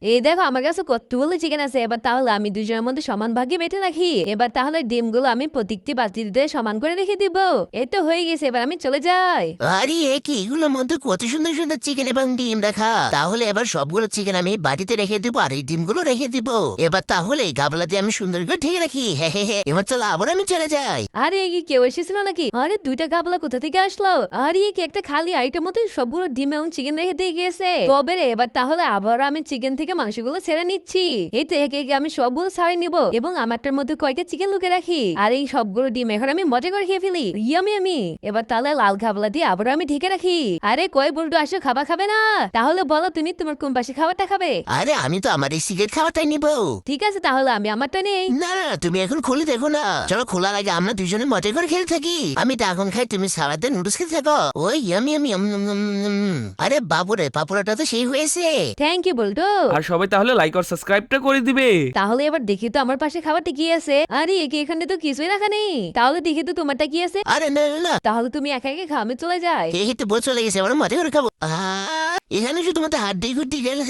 এই দেখো আমার কাছে কতগুলো চিকেন আছে। এবার তাহলে আমি দুজনের মধ্যে সমান ভাগে বেটে রাখি। এবার তাহলে ডিমগুলো আমি প্রত্যেকটি বাটিতে সমান করে রেখে দিব। এই তো হয়ে গেছে, এবার আমি চলে যাই। আরে এ কি, এগুলোর মধ্যে কত সুন্দর সুন্দর চিকেন এবং ডিম রাখা। তাহলে এবার সবগুলো চিকেন আমি বাটিতে রেখে দিব আর এই ডিমগুলো রেখে দিব। এবার তাহলে গাবলা দিয়ে আমি সুন্দর করে ঢেকে রাখি। হ্যাঁ হ্যাঁ হ্যাঁ, এবার চলো আবার আমি চলে যাই। আরে এই কি কেউ এসেছিল নাকি? আরে দুইটা গাবলা কোথা থেকে আসলো? আরে এই কি একটা খালি আইটেম মধ্যে সবগুলো ডিম এবং চিকেন রেখে দিয়ে গিয়েছে। তবে রে এবার তাহলে আবার আমি চিকেন থেকে মাংসগুলো ছেড়ে নিচ্ছি। এই তো একে একে আমি সবগুলো ছাড়িয়ে নিব এবং আমারটার মধ্যে কয়েকটা চিকেন লুকে রাখি। আর এই সবগুলো ডিম এখন আমি মজা করে খেয়ে ফেলি। ইয়ামি আমি এবার তাহলে লাল গাবলা দিয়ে আবার আমি ঢেকে রাখি। আরে কই বল্টু, আসো, খাবার খাবে না? তাহলে বলো তুমি তোমার কোন পাশে খাবারটা খাবে? আরে আমি তো আমার এই সিগারেট খাওয়াটাই নিব। ঠিক আছে, তাহলে আমি আমারটা নেই। না না, তুমি এখন খুলে দেখো না। চলো খোলার আগে আমরা দুজনে মজা করে খেলে থাকি। আমি ডাকন খাই, তুমি সারাদিন নুডলস খেতে থাকো। ওই ইয়ামি ইয়ামি আরে বাবুরে, পাপড়াটা তো সেই হয়েছে। থ্যাংক ইউ বল্টু। আর সবাই তাহলে লাইক আর সাবস্ক্রাইবটা করে দিবে। তাহলে এবার দেখি তো আমার পাশে খাবারটা কি আছে। আরে একে এখানে তো কিছুই রাখা নেই। তাহলে দেখি তো তোমারটা কি আছে। আরে না না না, তাহলে তুমি একা একা খাও, আমি চলে যাই। এই তো বল চলে গেছে, আমরা মজা করে খাবো। এখানে শুধু তোমাদের হাড্ডি গুড্ডি গেলে